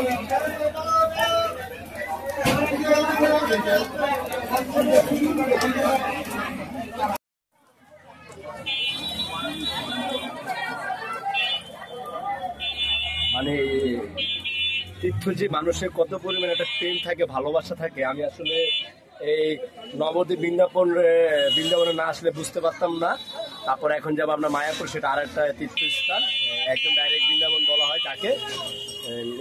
মানে তীর্থজি মানুষের কত পরিমাণে একটা প্রেম থাকে, ভালোবাসা থাকে, আমি আসলে এই নবদ্বীপ বৃন্দাবনে না আসলে বুঝতে পারতাম না। তারপর এখন যাবো আমরা মায়াপুর, সেটা আর একটা তীর্থস্থান, একদম ডাইরেক্ট বৃন্দাবন বলা হয় তাকে।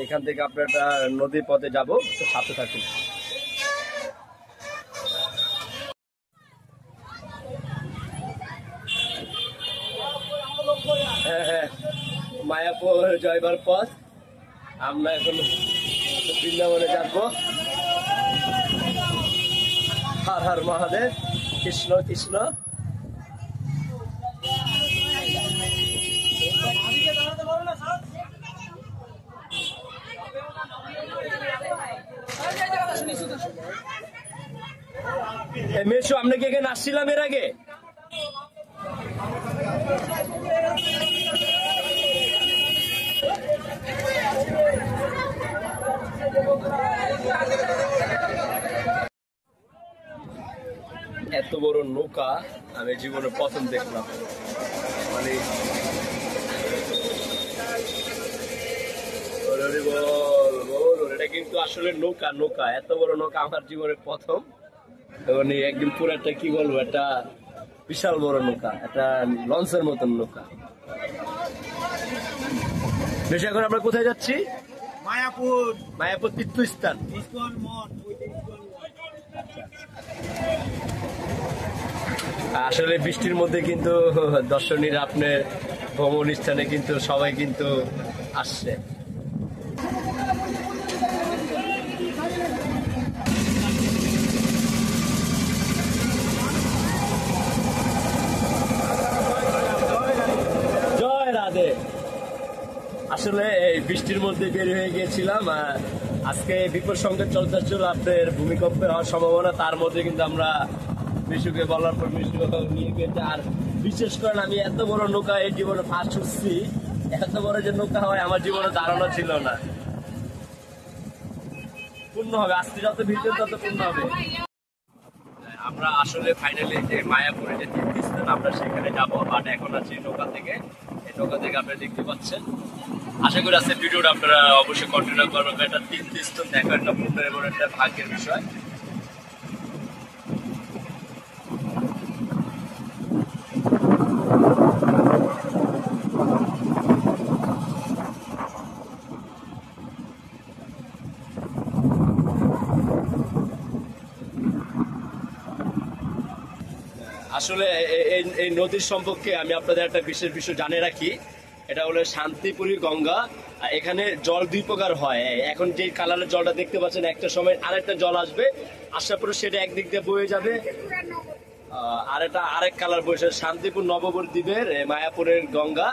এখান থেকে আপনার একটা নদীর পথে যাবো, তো সাথে থাকুন। হ্যাঁ হ্যাঁ, মায়াপুর জয়বার পথ, আমরা এখন বৃন্দাবনে যাবো। হর হর মহাদেব, কৃষ্ণ কৃষ্ণ। মেশো, আমরা কি এখানে আসছিলাম এর আগে? এত বড় নৌকা আমি জীবনে প্রথম দেখলাম। মানে এটা কিন্তু আসলে নৌকা, নৌকা এত বড় নৌকা আমার জীবনে প্রথম। মানে একদম পুরো একটা কি বলবো, একটা বিশাল বড় নৌকা, একটা লঞ্চের মতন নৌকা। বেশ, এখন আমরা কোথায় যাচ্ছি? মায়াপুর। মায়াপুর তীর্থস্থান। আসলে বৃষ্টির মধ্যে কিন্তু দর্শনীরা আপনার ভ্রমণ স্থানে কিন্তু সবাই কিন্তু আসছে। জয় রাধে। আসলে এই বৃষ্টির মধ্যে বের হয়ে গিয়েছিলাম, আজকে বিপদ সংকেত চলতেছিল আপনার ভূমিকম্পে হওয়ার সম্ভাবনা, তার মধ্যে কিন্তু আমরা বিশুকে বলার পর বিশু নিয়ে গেছে। আর বিশেষ করে আমি এত বড় নৌকা এই জীবনে ফার্স্ট উঠছি, এত বড় যে নৌকা হয় আমার জীবনে ধারণা ছিল না। পূর্ণ হবে, আজকে যত ভিড় তত পূর্ণ হবে। আমরা আসলে ফাইনালি যে মায়াপুরে যে তীর্থস্থান আমরা সেখানে যাবো, বাট এখন আছি নৌকা থেকে। এই নৌকা থেকে আপনারা দেখতে পাচ্ছেন। আশা করি আজকে ভিডিওটা আপনারা অবশ্যই কন্টিনিউ করবেন। একটা তীর্থস্থান দেখা একটা পূর্ণের এবং একটা ভাগ্যের বিষয়। আসলে এই নদীর সম্পর্কে আমি আপনাদের একটা বিশেষ বিষয় জানিয়ে রাখি। এটা হলো শান্তিপুরী গঙ্গা। এখানে জল দুই প্রকার হয়। এখন যে কালারের জলটা দেখতে পাচ্ছেন, একটা সময় আরেকটা জল আসবে, আসার পরে সেটা একদিক দিয়ে বয়ে যাবে, আর এটা আরেক কালার বয়ে যাবে। শান্তিপুর নবদ্বীপের মায়াপুরের গঙ্গা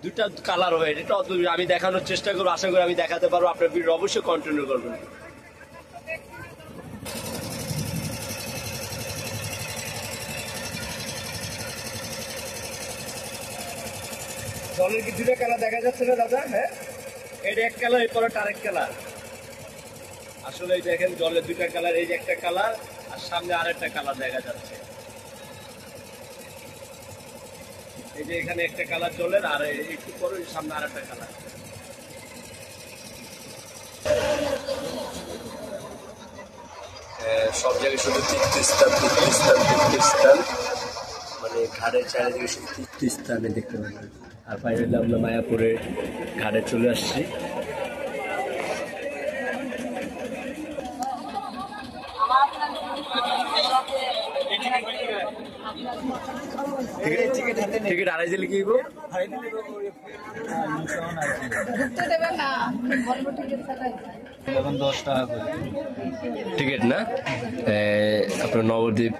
দুটা কালার হয়। এটা আমি দেখানোর চেষ্টা করবো, আশা করি আমি দেখাতে পারবো। আপনার ভিডিও অবশ্যই কন্টিনিউ করবেন। জলের কি দুটা কালার দেখা যাচ্ছে না দাদা? হ্যাঁ, এটা এক কালার, এরপর আরেক কালার। আসলে দেখেন জলের দুটা কালার, এই যে একটা কালার আর সামনে আরেকটা কালার দেখা যাচ্ছে। এই যে এখানে একটা কালার জলের, আর একটু পরে সামনে আরেকটা কালার। সব জায়গায় শুধু তীর্থস্থান তীর্থস্থান তীর্থস্থান, মানে ঘাটের চারিদিকে শুধু তীর্থস্থানে দেখতে পাবেন। আর ফাইনালি আমরা মায়াপুরে ঘাটে চলে আসছি। টিকিট আড়াই দিলে কি এখন 10 টাকা করে টিকিট না? আপনার নবদ্বীপ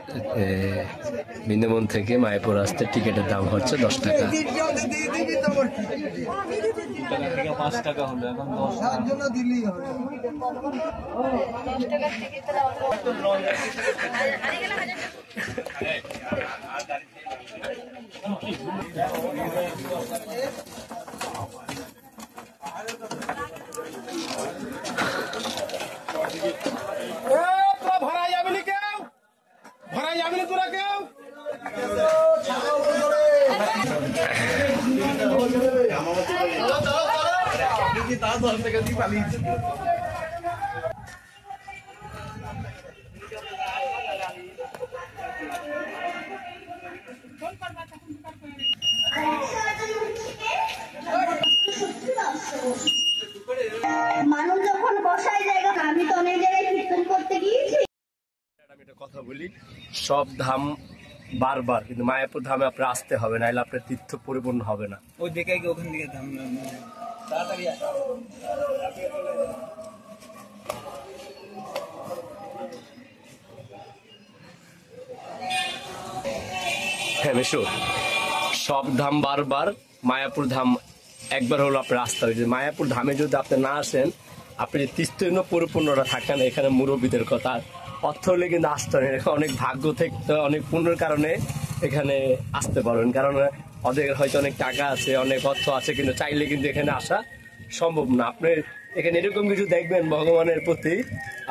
বৃন্দাবন থেকে মায়াপুর আসতে টিকিটের দাম হচ্ছে 10 টাকা। 5 টাকা হলো, এখন 10 টাকা জন্য দিলেই হবে। তাও 10 টাকা দিয়ে পালিয়েছে। মানুষ যখন বসায় জায়গা, আমি তো অনেক জায়গায় কীর্তন করতে গিয়েছি। আমি একটা কথা বলি, সব ধাম বারবার, কিন্তু মায়াপুর ধামে আপনার আসতে হবে, নাহলে আপনার তীর্থ পরিপূর্ণ হবে না। ওই দেখে কি ওখান থেকে ধাম তাড়াতাড়ি হ্যাঁ মেশো, সব ধাম বারবার, মায়াপুর ধাম একবার হলো আপনার আসতে হবে। মায়াপুর ধামে যদি আপনি না আসেন, আপনি যে তীর্থহীন পরিপূর্ণরা থাকেন, এখানে মুরব্বীদের কথা, অর্থ হলে কিন্তু আসতে হবে। অনেক ভাগ্য থেকে, অনেক পুণ্যের কারণে এখানে আসতে পারবেন, কারণ ওদের হয়তো অনেক টাকা আছে, অনেক অর্থ আছে, কিন্তু চাইলে কিন্তু এখানে আসা সম্ভব না। আপনি এখানে এরকম কিছু দেখবেন ভগবানের প্রতি,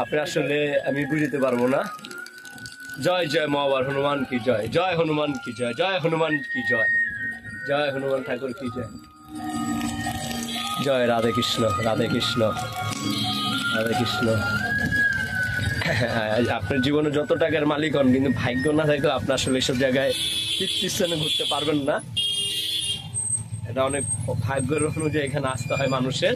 আপনি আসলে আমি বুঝতে পারবো না। জয় জয় মহাবার হনুমান কি জয়, জয় হনুমান কি জয়, জয় হনুমান কি জয়, জয় হনুমান ঠাকুর কি জয়, জয় রাধে কৃষ্ণ, রাধে কৃষ্ণ, রাধে কৃষ্ণ। আপনার জীবনে যত টাকার মালিক হন, কিন্তু ভাগ্য না থাকলে আপনি আসলে এসব জায়গায় তীর্থস্থানে ঘুরতে পারবেন না। এটা অনেক ভাগ্যের অনুযায়ী এখানে আসতে হয় মানুষের।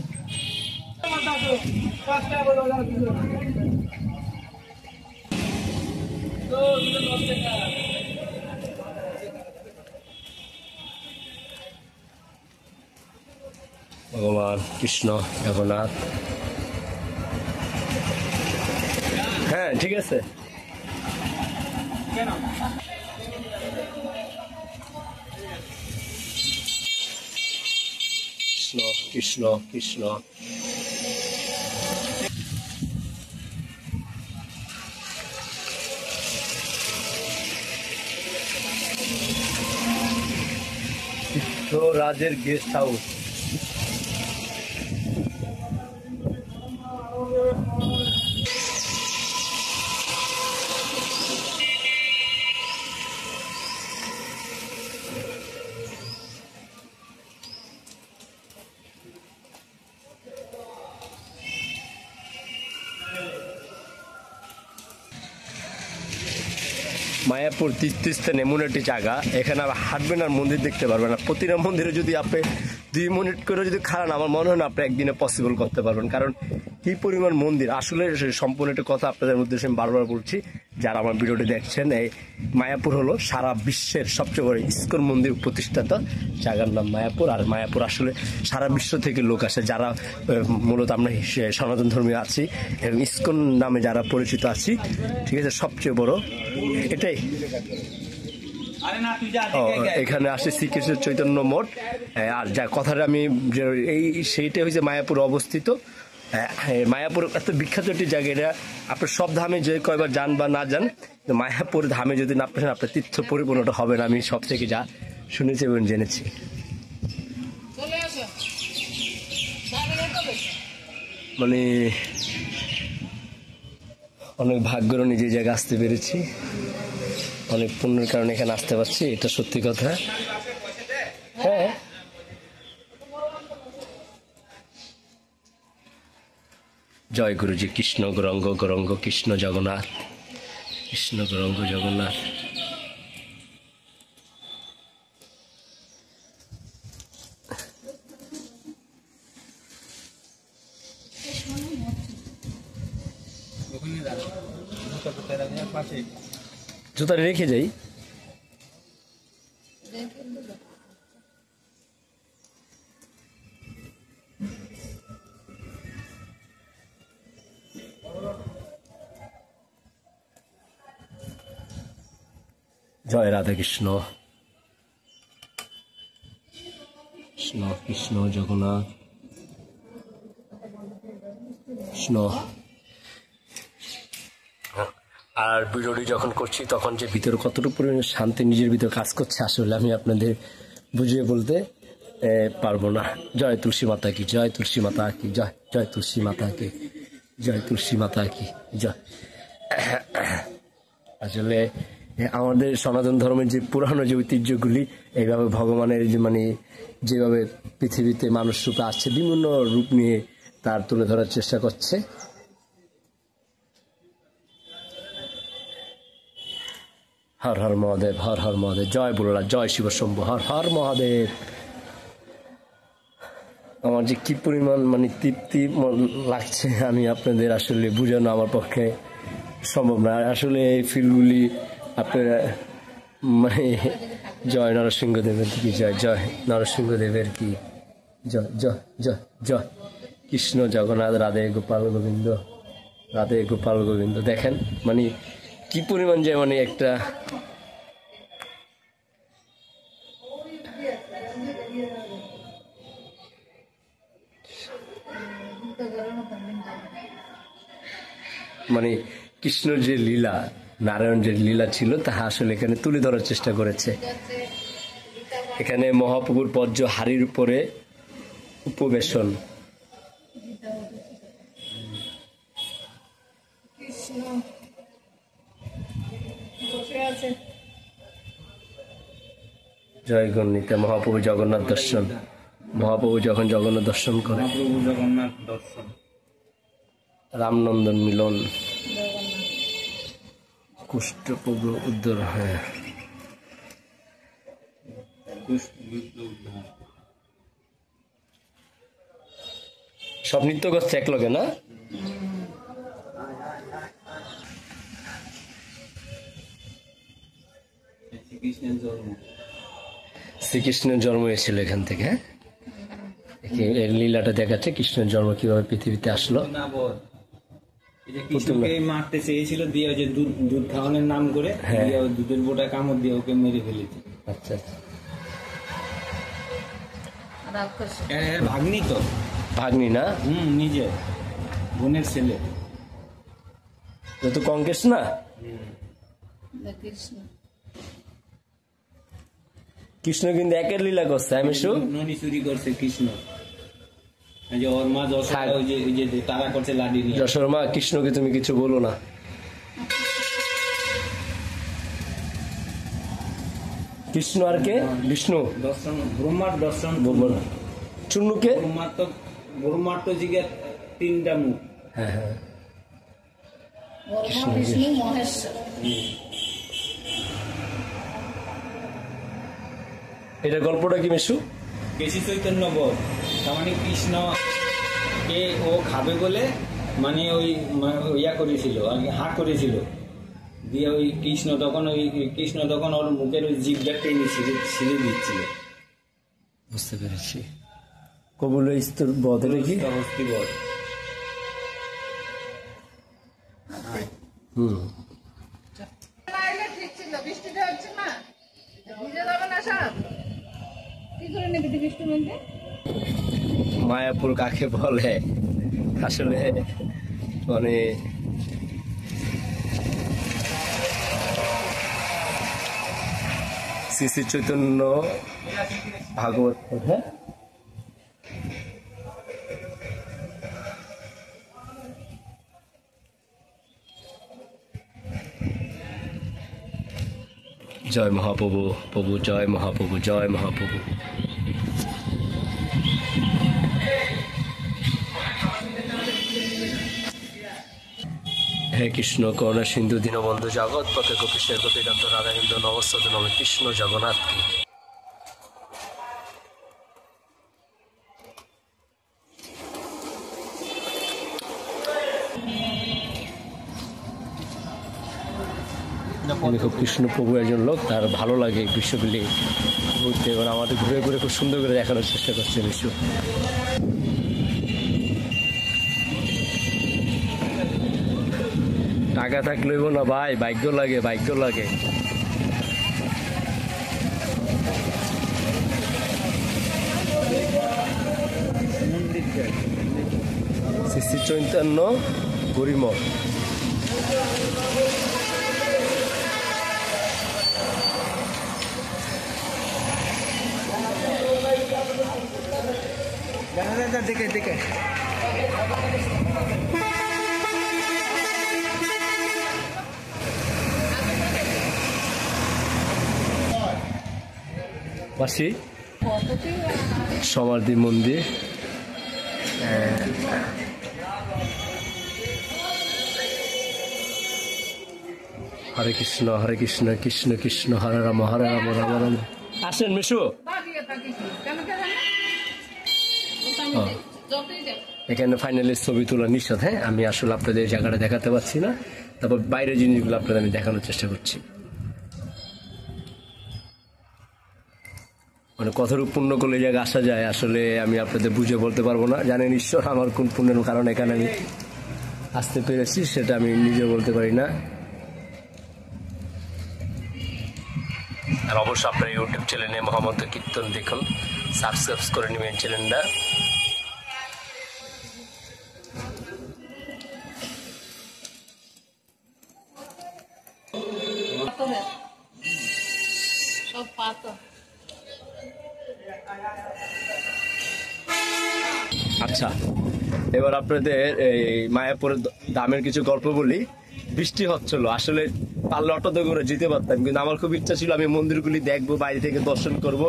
ভগবান কৃষ্ণ জগন্নাথ। হ্যাঁ ঠিক আছে। কৃষ্ণ কৃষ্ণ কৃষ্ণ। রাজের গেস্ট হাউস। মায়াপুর তীর্থস্থান এমন একটি জায়গা, এখানে আবার হাঁটবেন আর মন্দির দেখতে পারবেন না। প্রতিটা মন্দিরে যদি আপনি 2 মিনিট করে যদি খাড়ান, আমার মনে হয় না আপনি একদিনে পসিবল করতে পারবেন, কারণ কি পরিমাণ মন্দির। আসলে সম্পূর্ণ একটা কথা আপনাদের উদ্দেশ্যে আমি বারবার বলছি, যারা আমার ভিডিওটি দেখছেন, এই মায়াপুর হলো সারা বিশ্বের সবচেয়ে বড় ইস্কন মন্দির প্রতিষ্ঠাতা জায়গার নাম মায়াপুর। আর মায়াপুর আসলে সারা বিশ্ব থেকে লোক আসে, যারা মূলত আমরা সনাতন ধর্মী আছি এবং ইস্কন নামে যারা পরিচিত আছি, ঠিক আছে, সবচেয়ে বড় এটাই। এখানে আসে শ্রীকৃষ্ণ চৈতন্য মঠ। আর যা কথাটা আমি এই সেইটা হচ্ছে মায়াপুর অবস্থিত। মায়াপুর এত বিখ্যাত একটি জায়গা, এটা আপনার সব ধামে যে কয়বার যান বা না যান, মায়াপুর ধামে যদি না আপনার আপনার তীর্থ পরিপূর্ণটা হবে না, আমি সব থেকে যা শুনেছি এবং জেনেছি। মানে অনেক ভাগ্যেরও নিজে জায়গায় আসতে পেরেছি, অনেক পুণ্যের কারণে এখানে আসতে পারছি, এটা সত্যি কথা। হ্যাঁ জয় গুরুজি। কৃষ্ণ গৌরাঙ্গ গৌরাঙ্গ কৃষ্ণ জগন্নাথ, কৃষ্ণ গৌরাঙ্গ জগন্নাথ। জুতা রেখে যাই। জয় রাধা কৃষ্ণ, কৃষ্ণ কৃষ্ণ জগন্নাথ, কৃষ্ণ। আর ভিডিওটি যখন করছি তখন যে ভিতরে কতটুকু পরিমাণে শান্তি নিজের ভিতরে কাজ করছে, আসলে আমি আপনাদের বুঝিয়ে বলতে পারবো না। জয় তুলসী মাতা কি জয়, তুলসী মাতা কি জয়, জয় তুলসী মাতা কি জয়, তুলসী মাতা কি জয়। আসলে আমাদের সনাতন ধর্মের যে পুরানো যে ঐতিহ্যগুলি এইভাবে ভগবানের যে মানে যেভাবে পৃথিবীতে মানুষ রূপে আসছে বিভিন্ন রূপ নিয়ে তার তুলে ধরার চেষ্টা করছে। হর হর মহাদেব, হর হর মহাদেব, জয় বুললা, জয় শিব শম্ভু, হর হর মহাদেব। আমার যে কি পরিমাণ মানে তৃপ্তি লাগছে আমি আপনাদের আসলে বোঝানো আমার পক্ষে সম্ভব না। আসলে এই ফিলগুলি আপনারা মানে জয় নরসিংহদেবের কি জয়, জয় নরসিংহদেবের কি জয়, জয় জয় জয় কৃষ্ণ জগন্নাথ, রাধে গোপাল গোবিন্দ, রাধে গোপাল গোবিন্দ। দেখেন মানে কি পরিমাণ যে মানে একটা মানে কৃষ্ণর যে লীলা, নারায়ণ যে লীলা ছিল তাহা আসলে এখানে তুলে ধরার চেষ্টা করেছে। এখানে মহাপ্রভুর পদ্ম হাড়ির উপরে উপবেশন, জয় গণিতা মহাপ্রভু জগন্নাথ দর্শন। মহাপ্রভু যখন জগন্নাথ দর্শন করে, মহাপ্রভু জগন্নাথ দর্শন, রামনন্দন মিলন, কুষ্ঠপ্রভু উদ্ধার, হ্যাঁ সব নৃত্য করছে এক লগে না। শ্রীকৃষ্ণের জন্ম, শ্রীকৃষ্ণের জন্ম হয়েছিল এখান থেকে। এর লীলাটা দেখাচ্ছে কৃষ্ণের জন্ম কিভাবে পৃথিবীতে আসলো। না বল, এই যে কৃষ্ণকে মারতে চেয়েছিল দিয়ে ওই যে দুধ খাওয়ানোর নাম করে দিয়ে ওই দুধের বোটা কামড় দিয়ে ওকে মেরে ফেলেছে। আচ্ছা আচ্ছা, ভাগ্নি তো, ভাগ্নি না, নিজে বোনের ছেলে। যত কঙ্কেশ না, কৃষ্ণ কিন্তু একের লীলা করছে। আমি ননি চুরি করছে কৃষ্ণ, এই যে ওর মা যশোদা ওই যে তারা করছে লাডি নিয়ে। যশোর মা, কৃষ্ণকে তুমি কিছু বলো না। কৃষ্ণ আর কে? বিষ্ণু, দর্শন, ব্রহ্মার দর্শন। চুন্নুকে ব্রহ্মার তো জিজ্ঞাসা তিনটা মুখ। হ্যাঁ হ্যাঁ, বিষ্ণু মহেশ্বর। এটা গল্পটা কি মেশু? কেশি চৈতন্য বধ, তার মানে কৃষ্ণ কে ও খাবে বলে মানে ওই ইয়া করেছিল আর কি, হাঁ করেছিল দিয়ে ওই কৃষ্ণ তখন ওর মুখের ওই জিভটা টেনে ছিঁড়ে দিচ্ছিল। বুঝতে পেরেছি। কবুল স্তর বধ নাকি? হস্তি বধ। ঠিক ছিল, বৃষ্টিটা হচ্ছে না, ভিজে যাবে না সব। কি করে নেবে বৃষ্টি মধ্যে? মায়াপুর কাকে বলে আসলে মানে শ্রী শ্রী চৈতন্য ভাগবত, হ্যাঁ জয় মহাপ্রভু, প্রভু জয় মহাপ্রভু, জয় মহাপ্রভু। হে কৃষ্ণ করুণা সিন্ধু দীনবন্ধু জগৎ পথে গোপীশের গোপীকান্ত রাধাহিন্দ নমস্তে নমে কৃষ্ণ জগন্নাথ কি। আমি খুব কৃষ্ণ প্রভু একজন লোক, তার ভালো লাগে বিশ্বগুলি ঘুরতে এবং আমাদের ঘুরে ঘুরে খুব সুন্দর করে দেখানোর চেষ্টা করছে বিশ্ব। টাকা থাকলেও না ভাই, ভাগ্য লাগে, ভাগ্য লাগে। শ্রী শ্রী চৈতন্য গরিমঠ। দেখে দেখে পাশে সমাধি মন্দির। হরে কৃষ্ণ কৃষ্ণ কৃষ্ণ হরে রাম রাম রাম। আসেন মিশু, এখানে ফাইনালি ছবি তোলা নিষেধ। হ্যাঁ, আমি আসলে আপনাদের জায়গাটা দেখাতে পারছি না, তারপর বাইরের জিনিসগুলো আপনাদের আমি দেখানোর চেষ্টা করছি। মানে কতটুকু পুণ্য করলে এই জায়গায় আসা যায় আসলে আমি আপনাদের বুঝে বলতে পারবো না। জানেন ঈশ্বর আমার কোন পুণ্যের কারণ এখানে আমি আসতে পেরেছি সেটা আমি নিজে বলতে পারি না। আর অবশ্যই আপনার ইউটিউব চ্যানেলে মহামন্ত্র কীর্তন দেখুন, সাবস্ক্রাইব করে নেবেন চ্যানেলটা। আচ্ছা, এবার আপনাদের এই মায়াপুরের দামের কিছু গল্প বলি। বৃষ্টি হচ্ছিল, আসলে পারলে অটোতে করে যেতে পারতাম, কিন্তু আমার খুব ইচ্ছা ছিল আমি মন্দিরগুলি দেখবো, বাইরে থেকে দর্শন করব।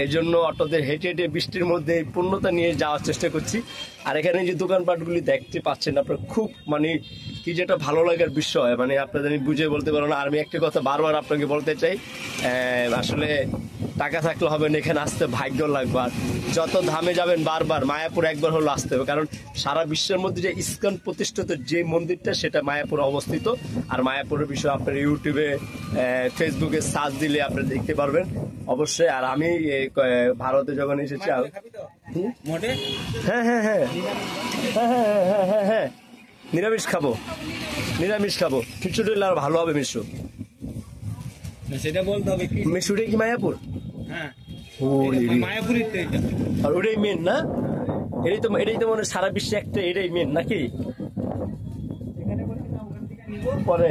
এই জন্য অটোতে হেঁটে হেঁটে বৃষ্টির মধ্যে পূর্ণতা নিয়ে যাওয়ার চেষ্টা করছি। আর এখানে যে দোকানপাটগুলি দেখতে পাচ্ছেন আপনার, খুব মানে কি যেটা ভালো লাগার বিষয়, মানে আপনাদের আমি বুঝে বলতে পারবো না। আর আমি একটা কথা বারবার আপনাকে বলতে চাই, আসলে টাকা থাকলে হবে না, এখানে আসতে ভাগ্য লাগবে। আর যত ধামে যাবেন বারবার মায়াপুর একবার হলো আসতে হবে, কারণ সারা বিশ্বের মধ্যে যে ইস্কন প্রতিষ্ঠিত যে মন্দিরটা সেটা মায়াপুরে অবস্থিত। আর মায়াপুরের বিষয় আপনার ইউটিউবে ফেসবুকে সার্চ দিলে আপনারা দেখতে পারবেন অবশ্যই। আর আমি ভারতে যখন এসেছি, হ্যাঁ হ্যাঁ হ্যাঁ হ্যাঁ হ্যাঁ হ্যাঁ হ্যাঁ হ্যাঁ নিরামিষ খাবো, খিচুড়ি আর ভালো হবে। মিশু, সেটা বলতে হবে। মিশুটা কি মায়াপুর? হ্যাঁ, মায়াপুর। আর ওটাই মেন না? এটাই তো মনে সারা বিশ্বে একটা, এটাই মেন নাকি? পরে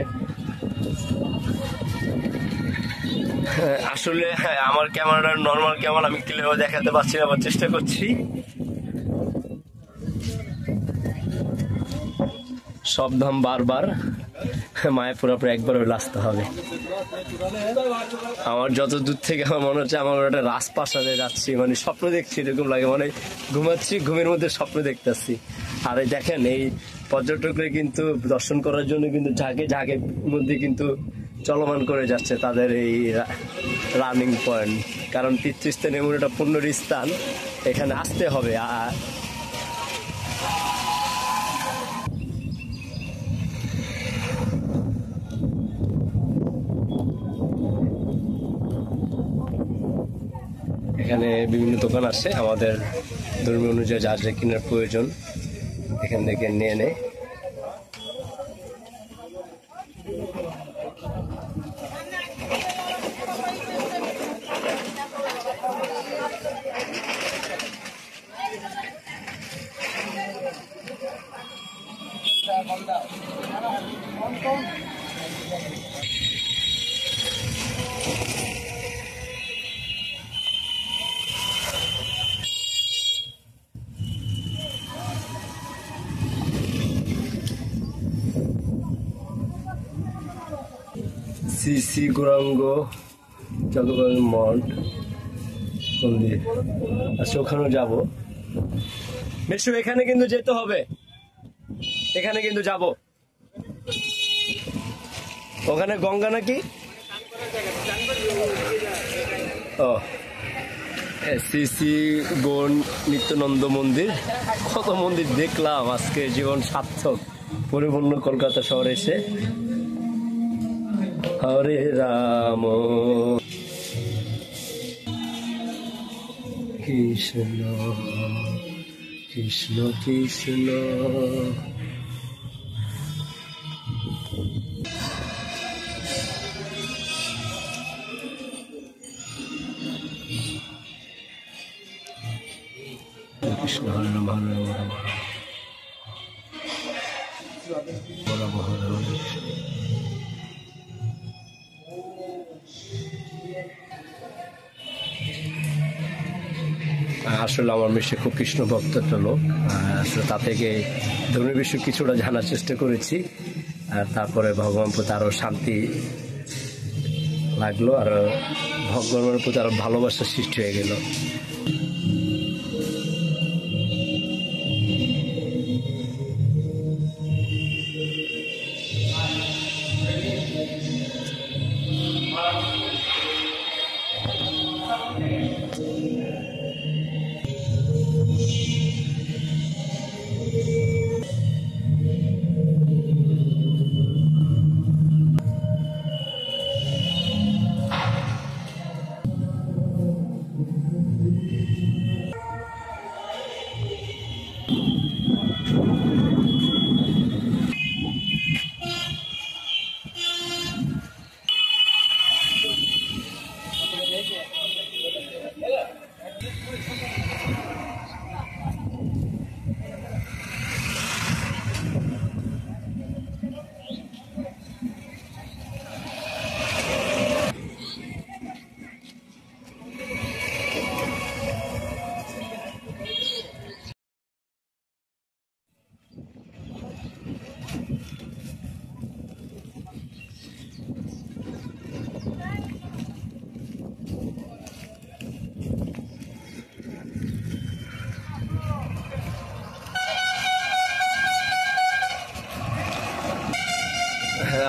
আসলে হ্যাঁ, আমার ক্যামেরাটা নর্মাল ক্যামেরা, আমি ক্লিয়ার দেখাতে পারছি না, আবার চেষ্টা করছি। সব ধাম বারবার, মায়াপুর আপনার একবার হলে আসতে হবে। আমার যত দূর থেকে আমার মনে হচ্ছে আমার একটা রাজপ্রাসাদে যাচ্ছি, মানে স্বপ্ন দেখছি এরকম লাগে, মানে ঘুমাচ্ছি, ঘুমের মধ্যে স্বপ্ন দেখতেছি। আর এই দেখেন এই পর্যটকরা কিন্তু দর্শন করার জন্য কিন্তু ঝাঁকের মধ্যে কিন্তু চলমান করে যাচ্ছে তাদের এই রানিং পয়েন্ট, কারণ তীর্থস্থান এমন একটা পুণ্যের স্থান, এখানে আসতে হবে। আর এখানে বিভিন্ন দোকান আছে, আমাদের ধর্মীয় অনুযায়ী যা যা কেনার প্রয়োজন এখান থেকে নিয়ে নেয়। শ্রী শ্রী গৌরাঙ্গ জগন্নাথ মঠ মন্দির আচ্ছা, ওখানেও যাবো। মিশু, এখানে কিন্তু যেতে হবে, এখানে কিন্তু যাব। ওখানে গঙ্গা নাকি? ও, শ্রী শ্রী গৌর নিত্যানন্দ মন্দির। কত মন্দির দেখলাম আজকে, জীবন সার্থক, পরিপূর্ণ কলকাতা শহরে এসে। হরে রাম কৃষ্ণ কৃষ্ণ কৃষ্ণ। কৃষ্ণ হরে রাম হরে রাম হরে রাম হরে রাম। আসলে আমার মিশে খুব কৃষ্ণ ভক্ত একটা লোক, আসলে তা থেকে ধর্মীয় বিষয়ে কিছুটা জানার চেষ্টা করেছি। আর তারপরে ভগবান প্রতি আরো শান্তি লাগলো, আর ভগবানের প্রতি আরো ভালোবাসার সৃষ্টি হয়ে গেল।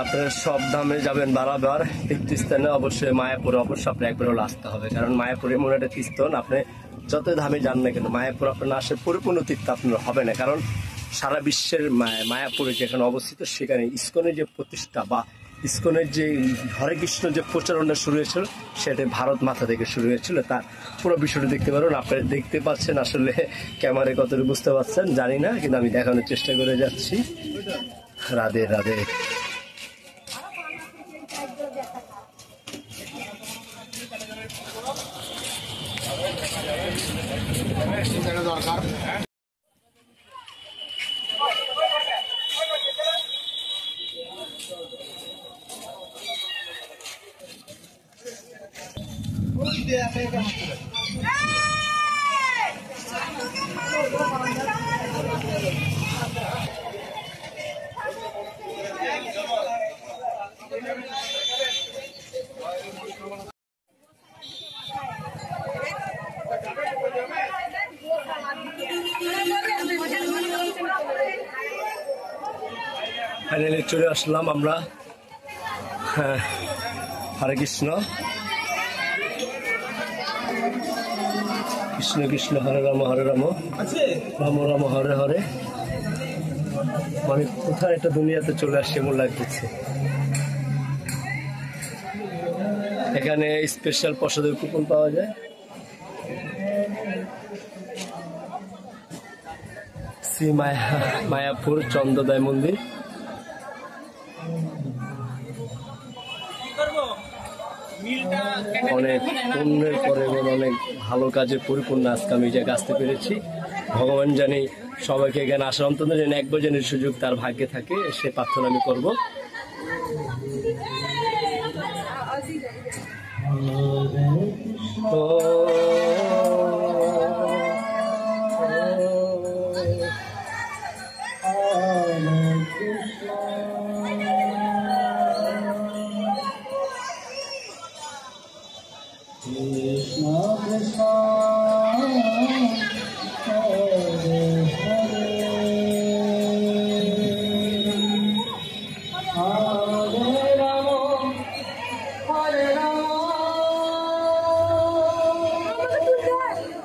আপনারা সব ধামে যাবেন বারবার, তীর্থস্থানে অবশ্যই মায়াপুরে অবশ্যই আপনি একবার হলে আসতে হবে। কারণ মায়াপুর এমন একটা তীর্থস্থান, আপনি যত ধামে যান না কেন মায়াপুর আপনার না আসে পরিপূর্ণ তীর্থ আপনার হবে না। কারণ সারা বিশ্বের মায়াপুরে যেখানে অবস্থিত সেখানে ইসকনের যে প্রতিষ্ঠা বা ইসকনের যে হরে কৃষ্ণ যে প্রচারণা শুরু হয়েছিল সেটা ভারত মাথা থেকে শুরু হয়েছিল। তার পুরো বিষয়টা দেখতে পারুন। আপনারা দেখতে পাচ্ছেন, আসলে ক্যামেরায় কতটুকু বুঝতে পারছেন জানি না, কিন্তু আমি দেখানোর চেষ্টা করে যাচ্ছি। রাধে রাধে। ফাইনালি চলে আসলাম আমরা হরে কৃষ্ণ, কৃষ্ণ কৃষ্ণ হরে রাম রাম রাম হরে হরে। মানে কোথায় একটা দুনিয়াতে চলে আসছে এমন লাগতেছে। এখানে স্পেশাল প্রসাদের কুপন পাওয়া যায়। শ্রী মায়াপুর চন্দ্রোদয় মন্দির। অনেক পুণ্যের পরে এবং অনেক ভালো কাজে পরিপূর্ণ আজকে আমি এই জায়গায় আসতে পেরেছি। ভগবান জানি সবাইকে এখানে আসার অন্তত যেন একবার যেন সুযোগ তার ভাগ্যে থাকে, সে প্রার্থনা আমি করবো।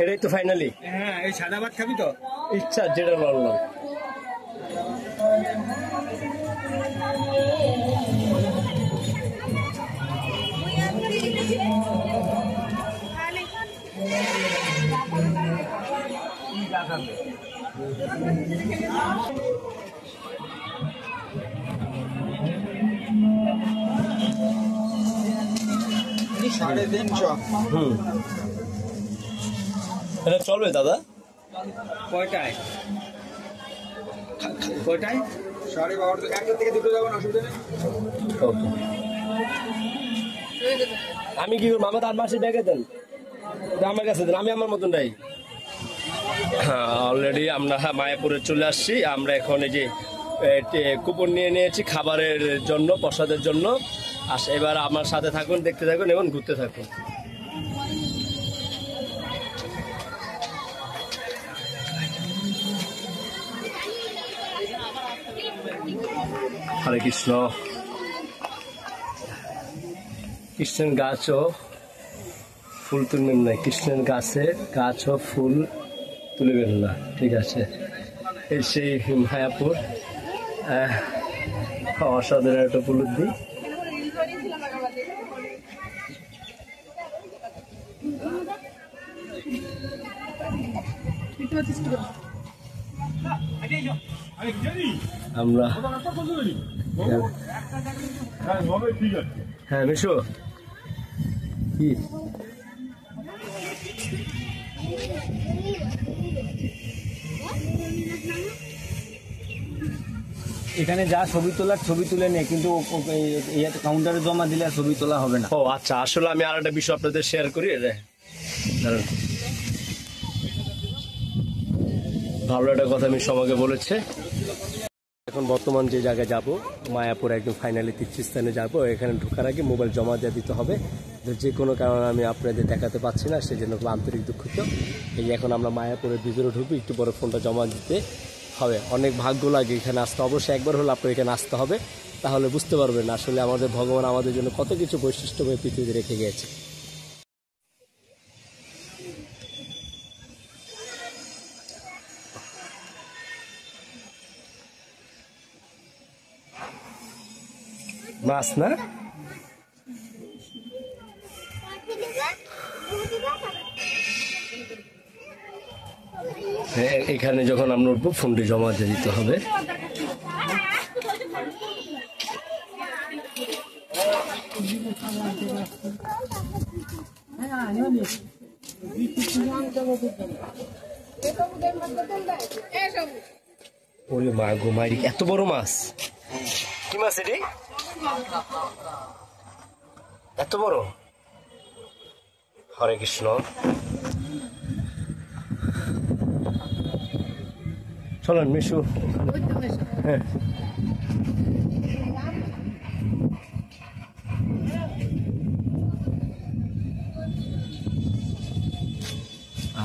এটাই তো ফাইনালি। হ্যাঁ, এই সাদা ভাত খাবি তো? ইচ্ছা যেটা বললাম। এটা চলবে দাদা? কয়টায়? কয়টায়? 12:30, 1টা থেকে 2টো যাবেন, অসুবিধা নেই। ওকে। আমি কি করবো? আমার 8 মাসের ব্যাগে দেন, আমার কাছে দেন, আমি আমার মতন নাই। হ্যাঁ, অলরেডি আমরা মায়াপুরে চলে আসছি। আমরা এখন এই যে কুপন নিয়ে নিয়েছি খাবারের জন্য, প্রসাদের জন্য। এবার আমার সাথে থাকুন, দেখতে থাকুন এবং ঘুরতে থাকুন। হরে কৃষ্ণ। কৃষ্ণের গাছও ফুল তুলবেন না, কৃষ্ণের গাছও ফুল তুলবেন না, ঠিক আছে। এই সেই মায়াপুর, অসাধারণ একটা উপলব্ধি। আমরা হ্যাঁ মিশু কি এখানে যা ছবি তোলার ছবি তুলে নেয়, কিন্তু কাউন্টারে জমা দিলে আর ছবি তোলা হবে না। ও আচ্ছা, আসলে আমি আর একটা বিষয় আপনাদের শেয়ার করি। দাঁড়ান, ভালো একটা কথা আমি সবাইকে বলেছে। এখন বর্তমান যে জায়গায় যাব, মায়াপুর একদম ফাইনালি তীর্থস্থানে যাব। এখানে ঢোকার আগে মোবাইল জমা দিয়ে দিতে হবে। যে কোনো কারণে আমি আপনাদের দেখাতে পাচ্ছি না, সেই জন্য খুব আন্তরিক দুঃখিত। এই এখন আমরা মায়াপুরের ভিতরে ঢুকবো, একটু বড় ফোনটা জমা দিতে হবে। অনেক ভাগ্য লাগে এখানে আসতে, অবশ্যই একবার হলে আপনার এখানে আসতে হবে, তাহলে বুঝতে পারবেন আসলে আমাদের ভগবান আমাদের জন্য কত কিছু বৈশিষ্ট্যময় পৃথিবীতে রেখে গিয়েছে। মাছ না, এখানে যখন আমরা উঠবো ফোনটি জমা দিয়ে দিতে হবে। ওরে মা গো মাইরি, এত বড় মাছ! কি মাছ এটি? এত বড়! হরে কৃষ্ণ। চলেন মিশু। হ্যাঁ,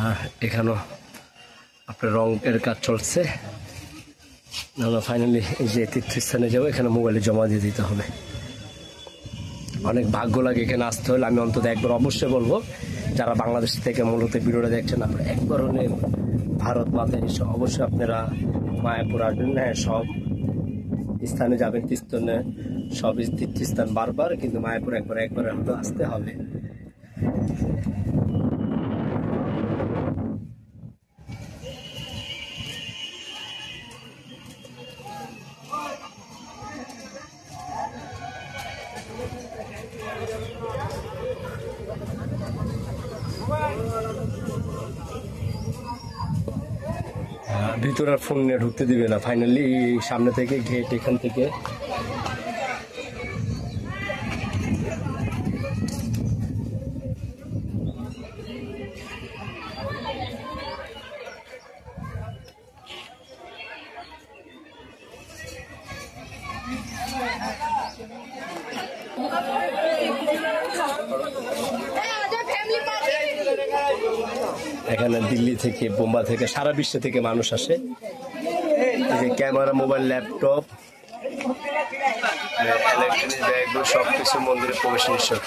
আর এখানেও আপনার রঙের কাজ চলছে। আমরা ফাইনালি এই যে তীর্থস্থানে যাবো, এখানে মোবাইলে জমা দিয়ে দিতে হবে। অনেক ভাগ্য লাগে এখানে আসতে হলে। আমি অন্তত একবার অবশ্যই বলবো, যারা বাংলাদেশ থেকে মূলত ভিডিওটা দেখছেন, আপনারা একবার হলে ভারত মাতায় এসে অবশ্যই আপনারা মায়াপুর আসবেন। হ্যাঁ, সব স্থানে যাবেন, তীর্থস্থানে সব তীর্থস্থান বারবার, কিন্তু মায়াপুর একবার হয়তো আসতে হবে। ভিতরে আর ফোন নিয়ে ঢুকতে দিবে না। ফাইনালি সামনে থেকে গেট, এখান থেকে এখানে দিল্লি থেকে, বোম্বা থেকে, সারা বিশ্ব থেকে মানুষ আসে। এই যে ক্যামেরা, মোবাইল, ল্যাপটপ, ইলেকট্রনিক ব্যাগগুলো সবকিছু মন্দিরে প্রবেশ নিষেধ।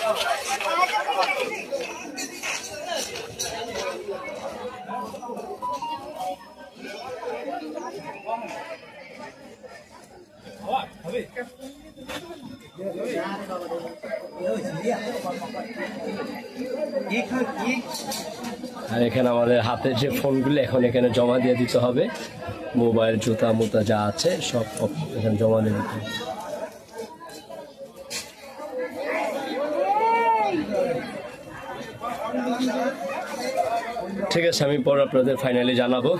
আর এখানে আমাদের হাতের যে ফোনগুলো এখন এখানে জমা দিয়ে দিতে হবে। মোবাইল, জুতা মুতা যা আছে সব এখানে জমা দিয়ে দিতে হবে। ঠিক আছে, আমি পরে আপনাদের ফাইনালি জানাবো।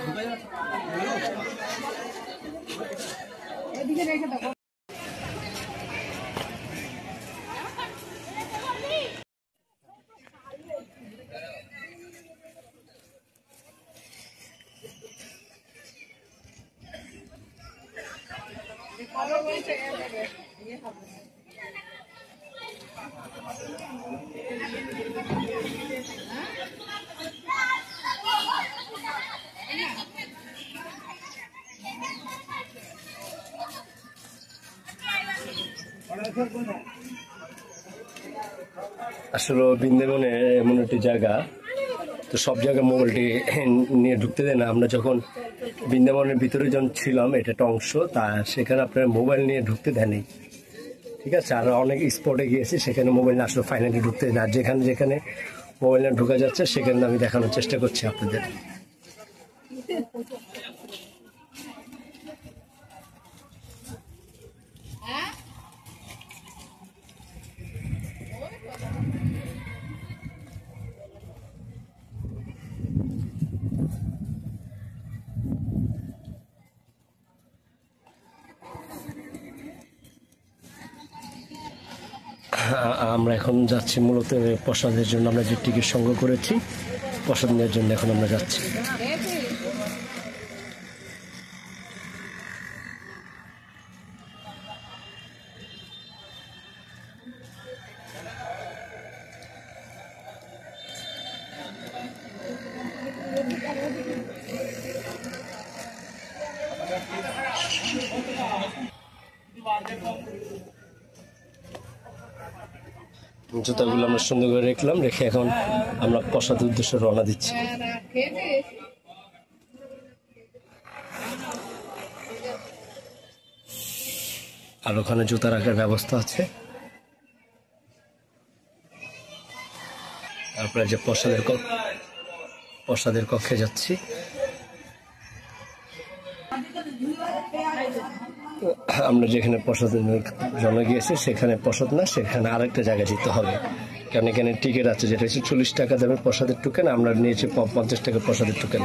আসলে বৃন্দাবনে এমন একটি জায়গা, তো সব জায়গায় মোবাইলটি নিয়ে ঢুকতে দেয় না। আমরা যখন বৃন্দাবনের ভিতরে যখন ছিলাম, এটা একটা অংশ, তা সেখানে আপনার মোবাইল নিয়ে ঢুকতে দেয়নি, ঠিক আছে। আর অনেক স্পটে গিয়েছি, সেখানে মোবাইল না আসলে ফাইনালি ঢুকতে দেয় না। আর যেখানে যেখানে মোবাইল না ঢোকা যাচ্ছে, সেখানে আমি দেখানোর চেষ্টা করছি আপনাদের। আমরা এখন যাচ্ছি মূলত প্রসাদের জন্য। আমরা যে টিকিট সংগ্রহ করেছি প্রসাদ নেওয়ার জন্য এখন আমরা যাচ্ছি। জুতাগুলো আমরা সুন্দর করে রেখে এখন আমরা প্রসাদের উদ্দেশ্যে রওনা দিচ্ছি। আর ওখানে জুতা রাখার ব্যবস্থা আছে। তারপরে যে প্রসাদের কক্ষে যাচ্ছি। আমরা যেখানে প্রসাদের জন্য গিয়েছি সেখানে প্রসাদ না, সেখানে আরেকটা জায়গায় যেতে হবে, কারণ এখানে টিকিট আছে, যেটা হচ্ছে 40 টাকা দামের প্রসাদের টোকেন। আমরা নিয়েছি 50 টাকা প্রসাদের টোকেন।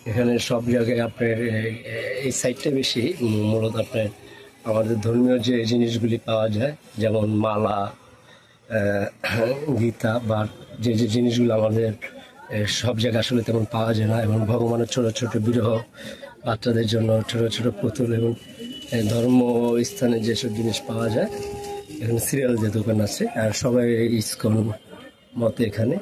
এখানে সব জায়গায় আপনার এই সাইডটা বেশি মূলত আপনার আমাদের ধর্মীয় যে জিনিসগুলি পাওয়া যায়, যেমন মালা, গীতা বা যে যে জিনিসগুলো আমাদের সব জায়গায় আসলে তেমন পাওয়া যায় না। এবং ভগবানের ছোট ছোট বিগ্রহ, বাচ্চাদের জন্য ছোট ছোট পুতুল এবং ধর্ম স্থানে যেসব জিনিস পাওয়া যায়, এখানে সিরিয়াল যে দোকান আছে। আর সবাই ইসকন মতে এখানে।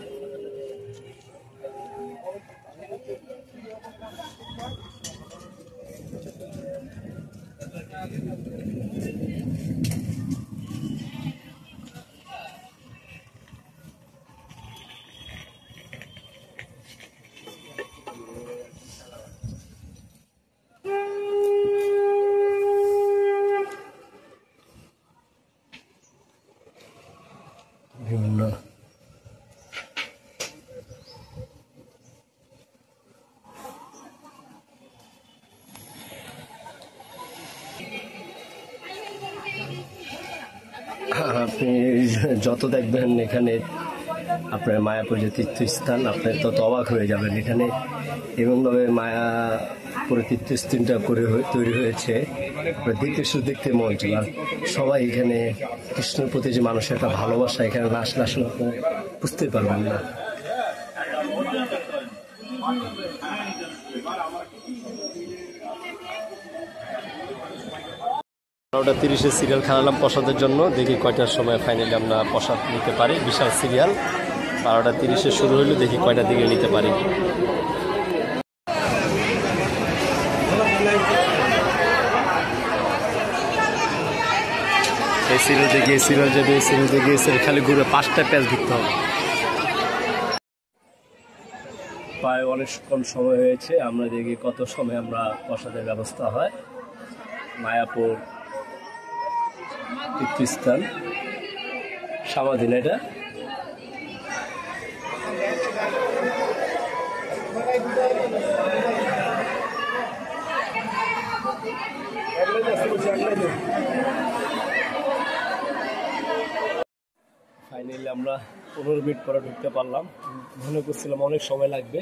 বিভিন্ন আপনি যত দেখবেন এখানে আপনার মায়াপুর যে তীর্থস্থান, আপনার তত অবাক হয়ে যাবেন। এখানে এমনভাবে মায়াপুরের তীর্থস্থানটা তৈরি হয়েছে, দেখতে শুধু দেখতে মন চায়। আর সবাই এখানে কৃষ্ণের প্রতি যে মানুষের একটা ভালোবাসা, এখানে না আসলে আসলে আপনার বুঝতে পারবেন না। 12:30 সিরিয়াল খেলালাম প্রসাদের জন্য। দেখি কয়টার সময় ফাইনালি আমরা প্রসাদ নিতে পারি। বিশাল সিরিয়াল, 12:30 শুরু হইলে দেখি কয়টার দিকে নিতে পারি। এই সিরিয়াল দেখে সিরিয়াল যাবে, সিরিয়াল দেখে খালি ঘুরে 5টা প্যাচ ঘুরতে হবে। প্রায় অনেকক্ষণ সময় হয়েছে, আমরা দেখি কত সময় আমরা প্রসাদের ব্যবস্থা হয়। মায়াপুর তীর্থস্থান সমাধিন, এটা ফাইনালি আমরা 15 মিনিট পরে ঢুকতে পারলাম। মনে করছিলাম অনেক সময় লাগবে।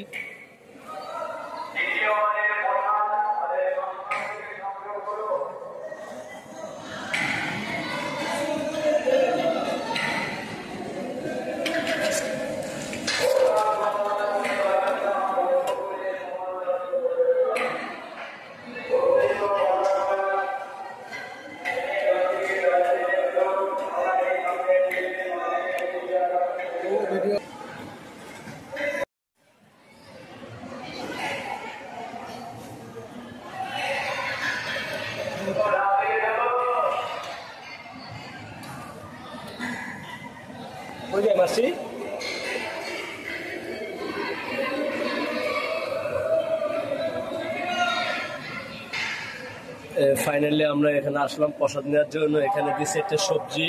ফাইনালি আমরা এখানে আসলাম প্রসাদ নেওয়ার জন্য। এখানে দিচ্ছে একটা সবজি,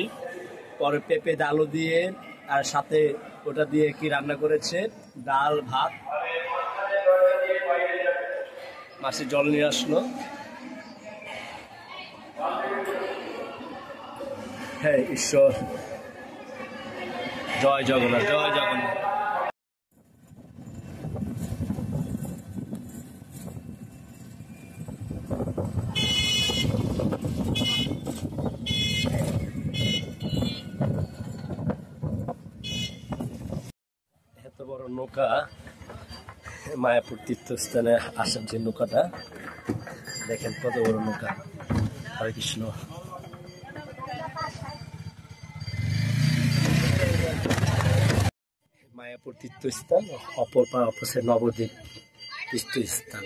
পরে পেঁপে ডালও দিয়ে, আর সাথে ওটা দিয়ে কি রান্না করেছে, ডাল ভাত। মাসি জল নিয়ে আসলো। হ্যাঁ ঈশ্বর, জয় জগন্নাথ, জয় জগন্নাথ। এত বড় নৌকা, মায়াপুর তীর্থস্থানে আসার যে নৌকাটা, দেখেন কত বড় নৌকা। হরে কৃষ্ণ। মায়াপুর তীর্থস্থান, অপর পা অপসে নবদ্বীপ তীর্থস্থান।